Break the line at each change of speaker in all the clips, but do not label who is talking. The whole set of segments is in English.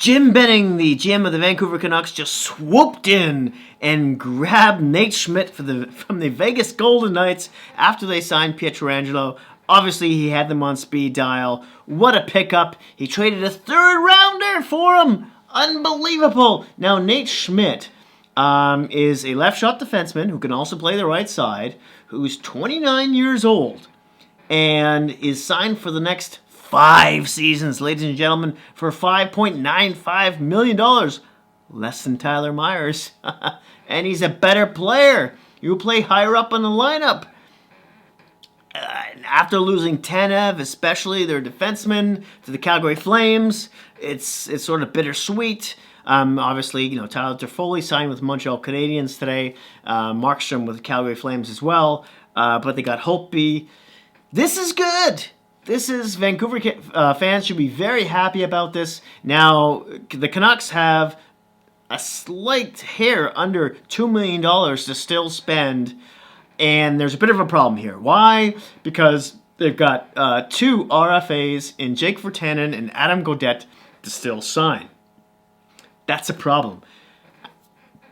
Jim Benning, the GM of the Vancouver Canucks, just swooped in and grabbed Nate Schmidt from the Vegas Golden Knights after they signed Pietrangelo. Obviously, he had them on speed dial. What a pickup. He traded a third-rounder for him. Unbelievable. Now, Nate Schmidt is a left-shot defenseman who can also play the right side, who's 29 years old and is signed for the next 5 seasons, ladies and gentlemen, for $5.95 million. Less than Tyler Myers. And he's a better player. You play higher up in the lineup. After losing Tanev, especially their defenseman, to the Calgary Flames, it's sort of bittersweet. Obviously, Tyler Toffoli signed with Montreal Canadiens today. Markstrom with the Calgary Flames as well. But they got Holtby. This is good. This is Vancouver fans should be very happy about this. Now, the Canucks have a slight hair under $2 million to still spend, and there's a bit of a problem here. Why? Because they've got 2 RFAs in Jake Virtanen and Adam Gaudette to still sign. That's a problem.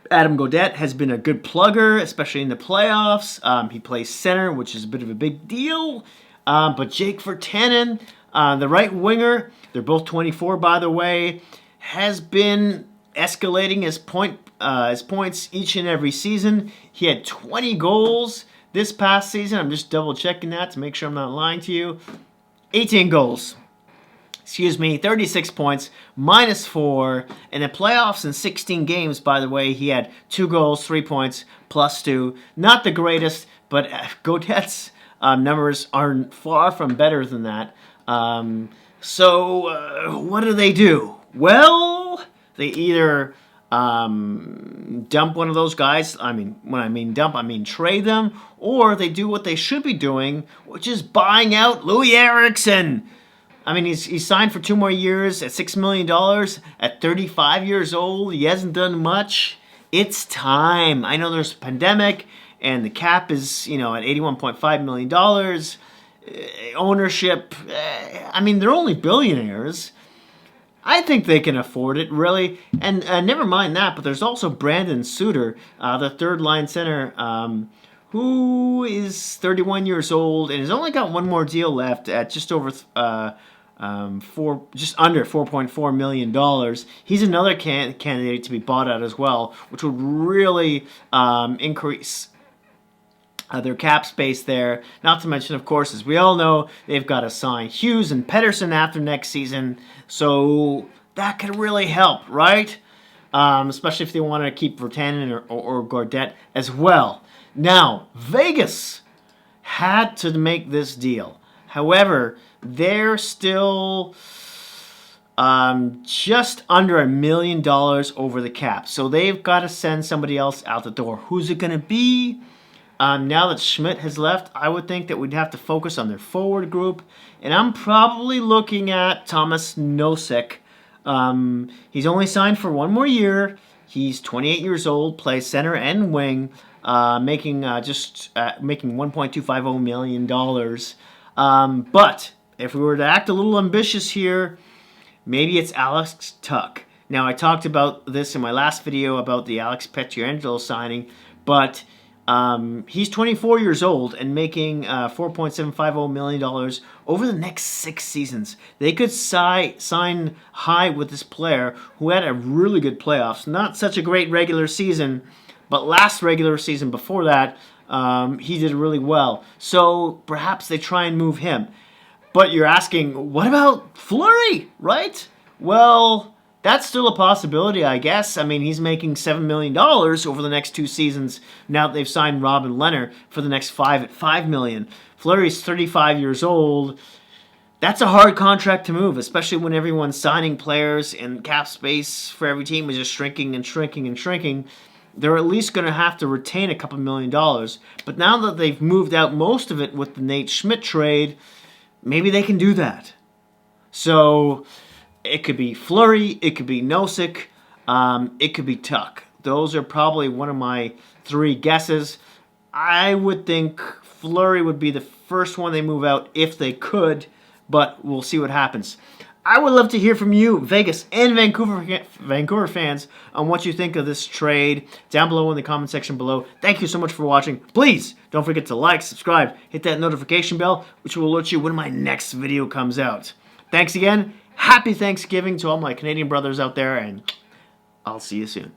Adam Gaudette has been a good plugger, especially in the playoffs. He plays center, which is a bit of a big deal. But Jake Virtanen, the right winger, they're both 24 by the way, has been escalating his points each and every season. He had 20 goals this past season. I'm just double checking that to make sure I'm not lying to you. 18 goals. 36 points, -4. In the playoffs in 16 games, by the way, he had 2 goals, 3 points, +2. Not the greatest, but Gaudette's numbers are far from better than that. So what do? Well, they either dump one of those guys. When I mean dump, I mean trade them. Or they do what they should be doing, which is buying out Louis Eriksson. He's signed for 2 more years at $6 million. At 35 years old, he hasn't done much. It's time. I know there's a pandemic, and the cap is, at $81.5 million. Ownership, they're only billionaires. I think they can afford it, really. And never mind that, but there's also Brandon Suter, the third-line center, who is 31 years old and has only got 1 more deal left at just under $4.4 million. He's another candidate to be bought out as well, which would really increase their cap space there. Not to mention, of course, as we all know, they've got to sign Hughes and Pettersson after next season. So that could really help, right? Especially if they want to keep Virtanen or Gaudette as well. Now, Vegas had to make this deal. However, they're still just under $1 million over the cap. So they've got to send somebody else out the door. Who's it going to be? Now that Schmidt has left, I would think that we'd have to focus on their forward group. And I'm probably looking at Thomas Nosek. He's only signed for 1 more year. He's 28 years old, plays center and wing, making $1.250 million. But if we were to act a little ambitious here, maybe it's Alex Tuch. Now, I talked about this in my last video about the Alex Pietrangelo signing, but he's 24 years old and making $4.750 million over the next 6 seasons. They could sign high with this player who had a really good playoffs. Not such a great regular season, but last regular season before that, he did really well. So perhaps they try and move him. But you're asking, what about Fleury, right? Well, that's still a possibility, I guess. He's making $7 million over the next 2 seasons now that they've signed Robin Lehner for the next 5 at $5 million. Fleury's 35 years old. That's a hard contract to move, especially when everyone's signing players and cap space for every team is just shrinking and shrinking and shrinking. They're at least going to have to retain a couple $1 million. But now that they've moved out most of it with the Nate Schmidt trade, maybe they can do that. So it could be Fleury, it could be Nosek, it could be Tuch. Those are probably one of my 3 guesses. I would think Fleury would be the first one they move out if they could, but we'll see what happens. I would love to hear from you, Vegas and Vancouver fans, on what you think of this trade. Down below in the comment section below. Thank you so much for watching. Please don't forget to like, subscribe, hit that notification bell, which will alert you when my next video comes out. Thanks again. Happy Thanksgiving to all my Canadian brothers out there, and I'll see you soon.